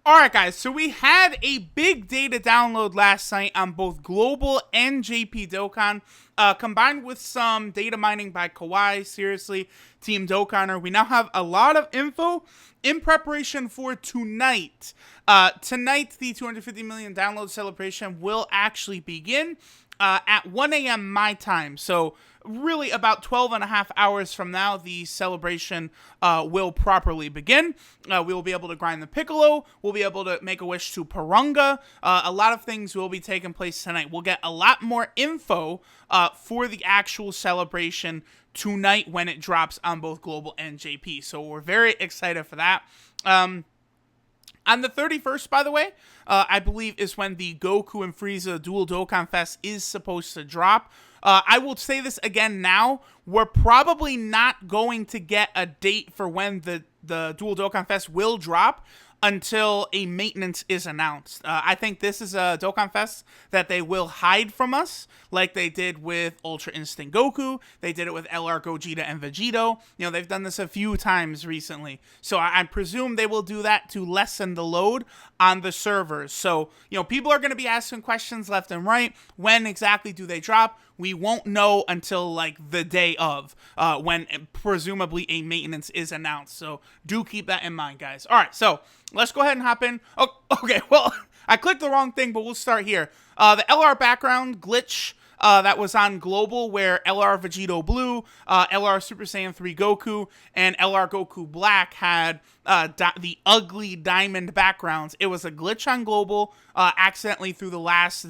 Alright guys, so we had a big data download last night on both Global and JP Dokkan, combined with some data mining by Kawhi, seriously, Team Dokkaner. We now have a lot of info in preparation for tonight. Tonight, the 250 million download celebration will actually begin at 1 a.m. my time, so really about 12 and a half hours from now, the celebration will properly begin. We will be able to grind the Piccolo. We'll be able to make a wish to Parunga. A lot of things will be taking place tonight. We'll get a lot more info for the actual celebration tonight when it drops on both Global and JP. So we're very excited for that. On the 31st, by the way, I believe is when the Goku and Frieza Dual Dokkan Fest is supposed to drop. I will say this again now. We're probably not going to get a date for when the Dual Dokkan Fest will drop until a maintenance is announced. I think this is a Dokkan Fest that they will hide from us, like they did with Ultra Instinct Goku. They did it with LR Gogeta and Vegito. You know, they've done this a few times recently. So I presume they will do that to lessen the load on the servers. So, you know, people are going to be asking questions left and right. When exactly do they drop? We won't know until, like, the day of, when presumably a maintenance is announced. So do keep that in mind, guys. All right, so let's go ahead and hop in. Oh, okay, well, I clicked the wrong thing, but we'll start here. The LR background glitch that was on Global, where LR Vegito Blue, LR Super Saiyan 3 Goku, and LR Goku Black had the ugly diamond backgrounds. It was a glitch on Global, accidentally through the last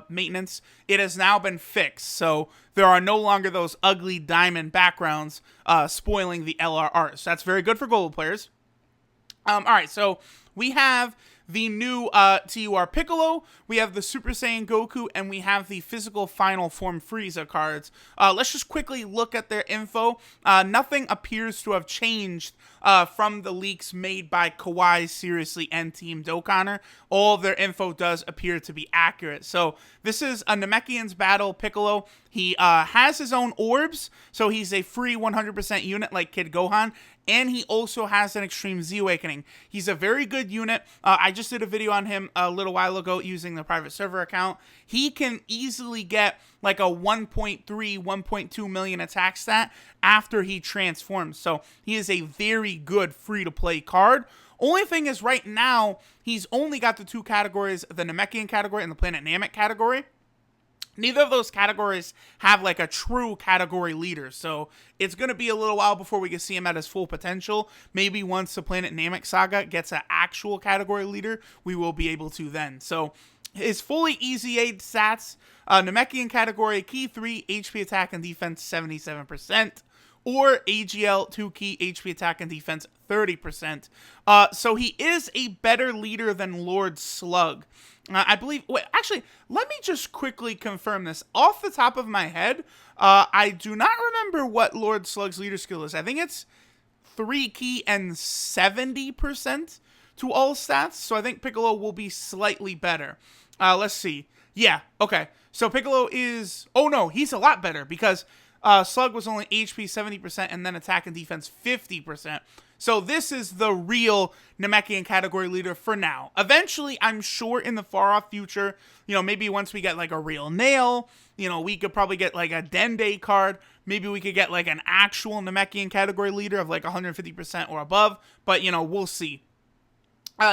maintenance. It has now been fixed, so there are no longer those ugly diamond backgrounds spoiling the LR art. So that's very good for Global players. Alright, so we have the new TUR Piccolo, we have the Super Saiyan Goku, and we have the physical final form Frieza cards. Let's just quickly look at their info. Nothing appears to have changed from the leaks made by Kawhi, Seriously, and Team Dokkaner. All of their info does appear to be accurate. So this is a Namekian's Battle Piccolo. He has his own orbs, so he's a free 100% unit like Kid Gohan, and he also has an Extreme Z Awakening. He's a very good unit. I just did a video on him a little while ago using the private server account. He can easily get like a 1.3, 1.2 million attack stat after he transforms. So he is a very good free-to-play card. Only thing is right now, he's only got the two categories, the Namekian category and the Planet Namek category. Neither of those categories have like a true category leader, so it's going to be a little while before we can see him at his full potential. Maybe once the Planet Namek saga gets an actual category leader, we will be able to then. So his fully easy aid stats, Namekian category, key 3, HP attack and defense 77%, or AGL 2 key, HP attack and defense 30%. So he is a better leader than Lord Slug. I believe, wait, actually, let me just quickly confirm this. Off the top of my head, I do not remember what Lord Slug's leader skill is. I think it's 3 key and 70% to all stats, so I think Piccolo will be slightly better. Let's see. Yeah, okay. So Piccolo is, oh no, he's a lot better, because Slug was only HP 70% and then attack and defense 50%. So this is the real Namekian category leader for now. Eventually, I'm sure in the far off future, you know, maybe once we get like a real Nail, you know, we could probably get like a Dende card. Maybe we could get like an actual Namekian category leader of like 150% or above. But, you know, we'll see.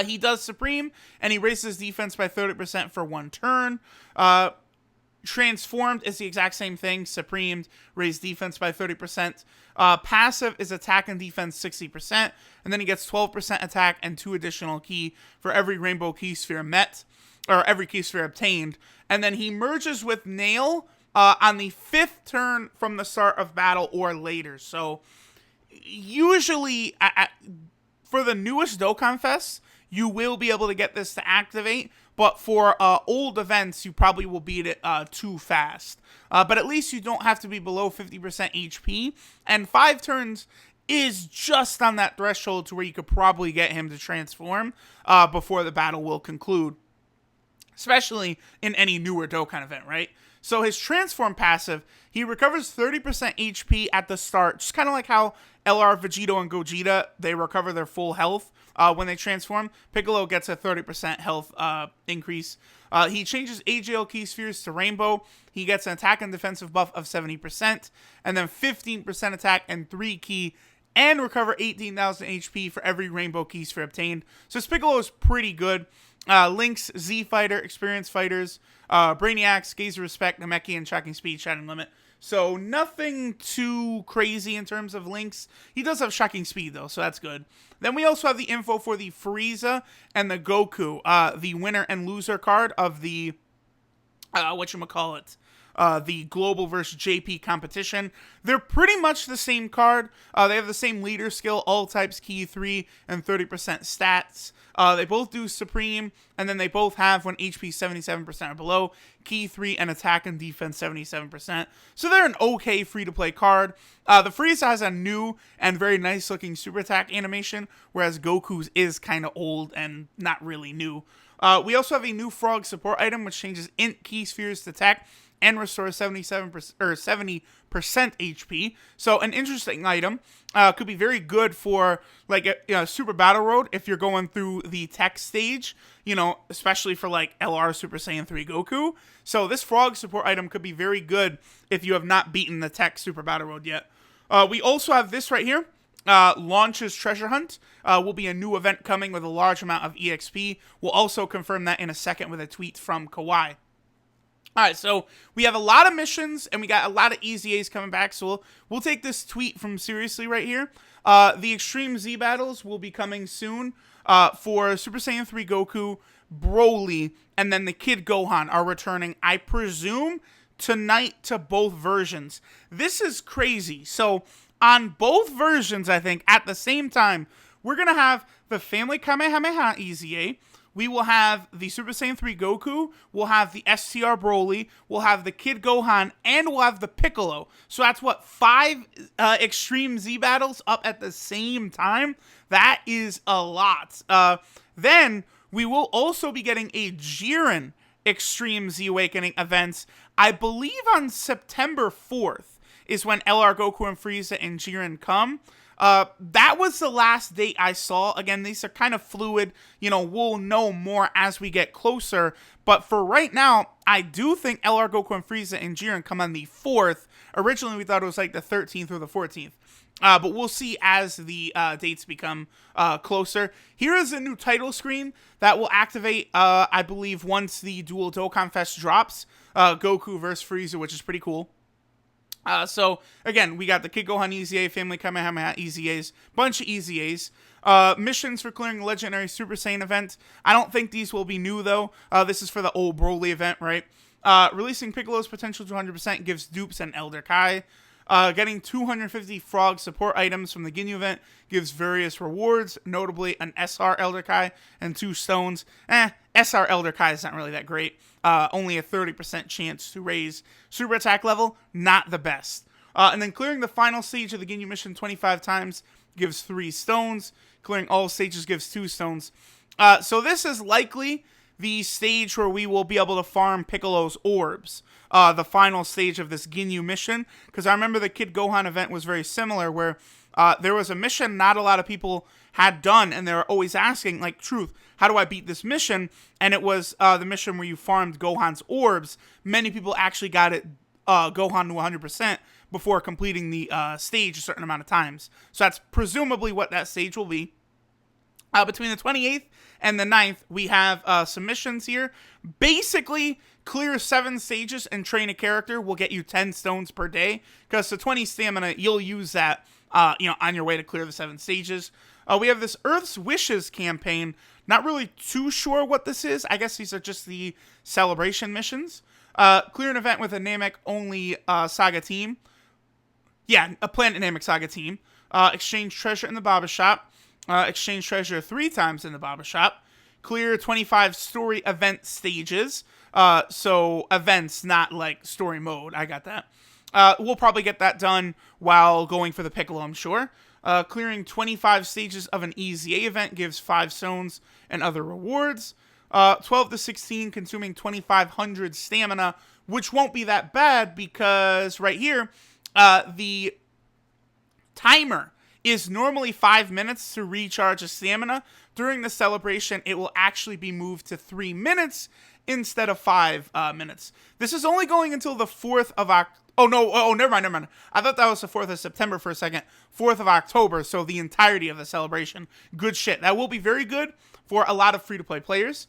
He does Supreme, and he raises defense by 30% for one turn. Transformed is the exact same thing. Supremed, raised defense by 30%. Passive is attack and defense 60%. And then he gets 12% attack and 2 additional key for every Rainbow Key Sphere met, or every Key Sphere obtained. And then he merges with Nail on the 5th turn from the start of battle or later. So usually for the newest Dokkan Fest, you will be able to get this to activate, but for old events, you probably will beat it too fast. But at least you don't have to be below 50% HP, and 5 turns is just on that threshold to where you could probably get him to transform before the battle will conclude, especially in any newer Dokkan event, right? So his transform passive, he recovers 30% HP at the start, just kind of like how LR Vegito and Gogeta, they recover their full health when they transform, Piccolo gets a 30% health increase. He changes AJL key spheres to Rainbow. He gets an attack and defensive buff of 70%, and then 15% attack and 3 key, and recover 18,000 HP for every Rainbow key sphere obtained. So this Piccolo is pretty good. Lynx, Z Fighter, Experienced Fighters, Brainiacs, Gaze of Respect, Namekian, and Tracking Speed, Shatting Limit. So nothing too crazy in terms of Lynx. He does have Shocking Speed, though, so that's good. Then we also have the info for the Frieza and the Goku, the winner and loser card of the, the Global vs. JP competition. They're pretty much the same card. They have the same leader skill, all types, key 3, and 30% stats. They both do Supreme, and then they both have when HP 77% or below, key 3, and attack and defense 77%. So they're an okay free-to-play card. The Frieza has a new and very nice-looking super attack animation, whereas Goku's is kind of old and not really new. We also have a new Frog support item, which changes int key spheres to attack and restores 77% or 70% HP. So an interesting item. Could be very good for like a Super Battle Road if you're going through the tech stage, especially for like LR Super Saiyan 3 Goku. So this Frog support item could be very good if you have not beaten the tech Super Battle Road yet. We also have this right here. Launches Treasure Hunt will be a new event coming with a large amount of EXP. We'll also confirm that in a second with a tweet from Kawhi. Alright, so we have a lot of missions, and we got a lot of EZAs coming back, so we'll take this tweet from seriously right here. The Extreme Z battles will be coming soon for Super Saiyan 3 Goku, Broly, and then the Kid Gohan are returning, I presume, tonight to both versions. This is crazy. So, on both versions, I think, at the same time, we're going to have the Family Kamehameha EZA. We will have the Super Saiyan 3 Goku, we'll have the STR Broly, we'll have the Kid Gohan, and we'll have the Piccolo. So that's what, 5 Extreme Z battles up at the same time? That is a lot. Then we will also be getting a Jiren Extreme Z Awakening events, I believe on September 4th is when LR Goku and Frieza and Jiren come. That was the last date I saw. Again, these are kind of fluid. We'll know more as we get closer. But for right now, I do think LR Goku and Frieza and Jiren come on the 4th. Originally, we thought it was like the 13th or the 14th. But we'll see as the dates become closer. Here is a new title screen that will activate, I believe, once the Dual Dokkan Fest drops. Goku vs. Frieza, which is pretty cool. So, again, we got the Kid Gohan EZA, Family Kamehameha EZAs, bunch of EZAs. Missions for clearing the Legendary Super Saiyan event. I don't think these will be new, though. This is for the old Broly event, right? Releasing Piccolo's potential to 100% gives dupes an Elder Kai. Getting 250 Frog support items from the Ginyu event gives various rewards, notably an SR Elder Kai and 2 stones. SR Elder Kai is not really that great. Only a 30% chance to raise super attack level, not the best. And then clearing the final stage of the Ginyu mission 25 times gives 3 stones. Clearing all stages gives 2 stones. So this is likely the stage where we will be able to farm Piccolo's orbs. The final stage of this Ginyu mission. Because I remember the Kid Gohan event was very similar, where there was a mission not a lot of people had done, and they were always asking, like, Truth, how do I beat this mission? And it was the mission where you farmed Gohan's orbs. Many people actually got it Gohan to 100% before completing the stage a certain amount of times. So that's presumably what that stage will be. Between the 28th and the 9th, we have some missions here. Basically, clear 7 stages and train a character will get you 10 stones per day. Because the 20 stamina, you'll use that on your way to clear the 7 stages. We have this Earth's Wishes campaign. Not really too sure what this is. I guess these are just the celebration missions. Clear an event with a Namek-only Saga team. Yeah, a Planet Namek Saga team. Exchange treasure in the Baba Shop. Exchange treasure 3 times in the Baba Shop. Clear 25 story event stages. So events, not like story mode. I got that. We'll probably get that done while going for the Piccolo, I'm sure. Clearing 25 stages of an EZA event gives 5 stones and other rewards. 12 to 16, consuming 2,500 stamina, which won't be that bad because right here, the timer is normally 5 minutes to recharge a stamina. during the celebration, it will actually be moved to 3 minutes instead of 5 minutes. This is only going until the 4th of October. Oh, no. Oh, never mind. I thought that was the 4th of September for a second. 4th of October, so the entirety of the celebration. Good shit. That will be very good for a lot of free-to-play players.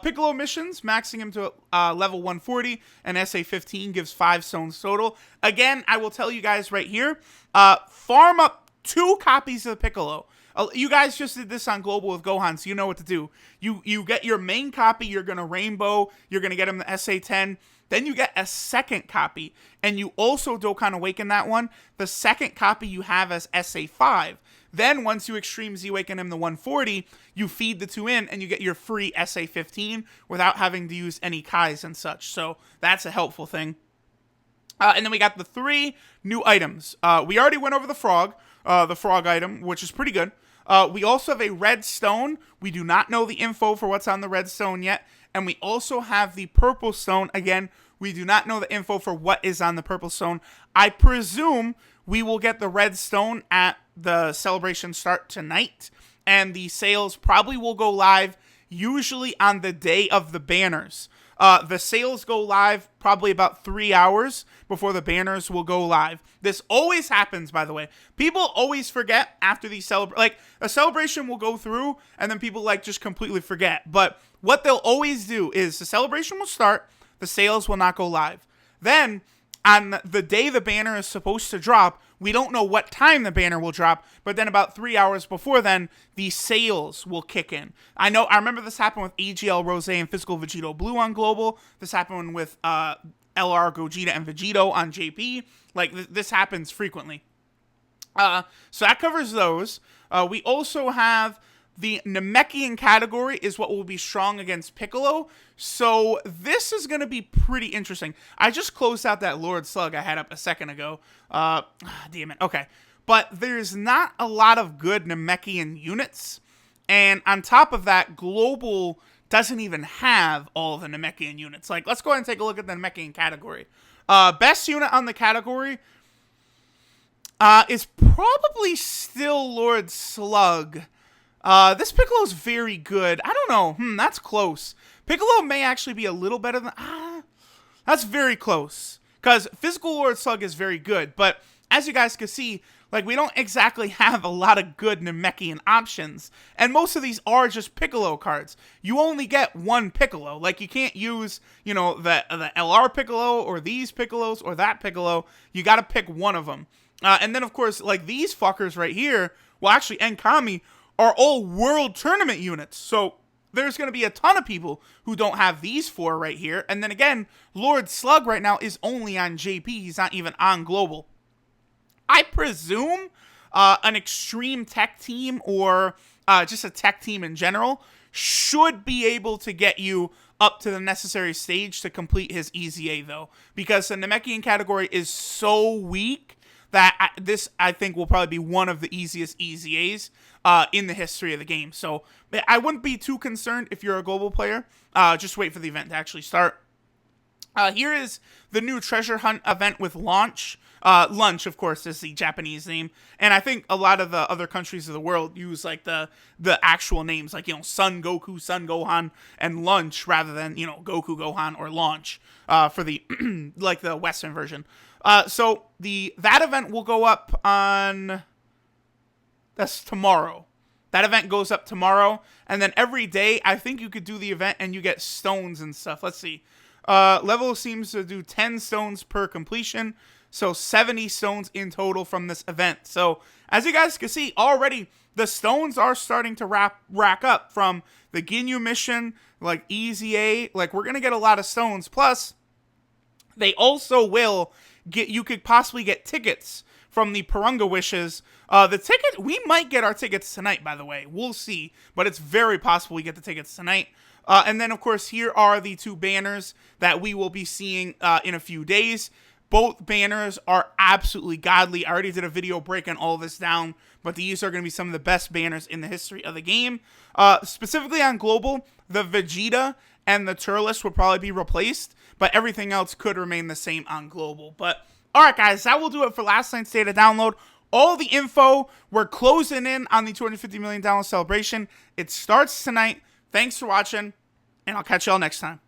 Piccolo missions, maxing him to level 140, and SA15 gives 5 stones total. Again, I will tell you guys right here, farm up 2 copies of Piccolo. You guys just did this on Global with Gohan, so you know what to do. You get your main copy, you're going to rainbow, you're going to get him the SA10, then you get a second copy, and you also Dokkan Awaken that one. The second copy you have as SA5. Then, once you Extreme Z-Awaken him the 140, you feed the 2 in, and you get your free SA15 without having to use any Kais and such. So, that's a helpful thing. And then we got the 3 new items. We already went over the frog item, which is pretty good. We also have a red stone. We do not know the info for what's on the red stone yet. And we also have the purple stone. Again, we do not know the info for what is on the purple stone. I presume we will get the red stone at the celebration start tonight. And the sales probably will go live usually on the day of the banners. The sales go live probably about 3 hours before the banners will go live. This always happens, by the way. People always forget after the a celebration will go through and then people just completely forget. But what they'll always do is the celebration will start, the sales will not go live. Then on the day the banner is supposed to drop, we don't know what time the banner will drop, but then about 3 hours before then, the sales will kick in. I remember this happened with AGL Rose and Physical Vegito Blue on Global. This happened with LR Gogeta and Vegito on JP. This happens frequently. So that covers those. We also have the Namekian category is what will be strong against Piccolo. So this is going to be pretty interesting. I just closed out that Lord Slug I had up a second ago. Damn it. Okay. But there's not a lot of good Namekian units. And on top of that, Global doesn't even have all of the Namekian units. Let's go ahead and take a look at the Namekian category. Best unit on the category is probably still Lord Slug. This Piccolo is very good. I don't know. That's close. Piccolo may actually be a little better than... that's very close. Because Physical Lord Slug is very good. But as you guys can see, we don't exactly have a lot of good Namekian options. And most of these are just Piccolo cards. You only get one Piccolo. You can't use, the LR Piccolo or these Piccolos or that Piccolo. You got to pick one of them. And then, of course, these fuckers right here, well, actually, and Kami, are all World Tournament units. So there's going to be a ton of people who don't have these 4 right here. And then again, Lord Slug right now is only on JP. He's not even on Global. I presume an extreme tech team or just a tech team in general should be able to get you up to the necessary stage to complete his EZA, though. Because the Namekian category is so weak that this, I think, will probably be one of the easiest EZAs in the history of the game. So I wouldn't be too concerned if you're a global player. Just wait for the event to actually start. Here is the new treasure hunt event with Launch. Lunch, of course, is the Japanese name. And I think a lot of the other countries of the world use the actual names, Sun Goku, Sun Gohan, and Lunch rather than, Goku Gohan or Launch for the the Western version. So that event will go up on... That's tomorrow. That event goes up tomorrow. And then every day, I think you could do the event and you get stones and stuff. Let's see. Level seems to do 10 stones per completion. So 70 stones in total from this event. So as you guys can see, already the stones are starting to rack up from the Ginyu mission, EZA. We're going to get a lot of stones. Plus, they also will you could possibly get tickets from the Purunga Wishes. We might get our tickets tonight, by the way. We'll see. But it's very possible we get the tickets tonight. And then, of course, here are the 2 banners that we will be seeing in a few days. Both banners are absolutely godly. I already did a video breaking all this down, but these are going to be some of the best banners in the history of the game. Specifically on Global, the Vegeta and the Turles will probably be replaced, but everything else could remain the same on Global. But, alright guys, that will do it for last night's data download. all the info. We're closing in on the $250 million celebration. It starts tonight. Thanks for watching, and I'll catch y'all next time.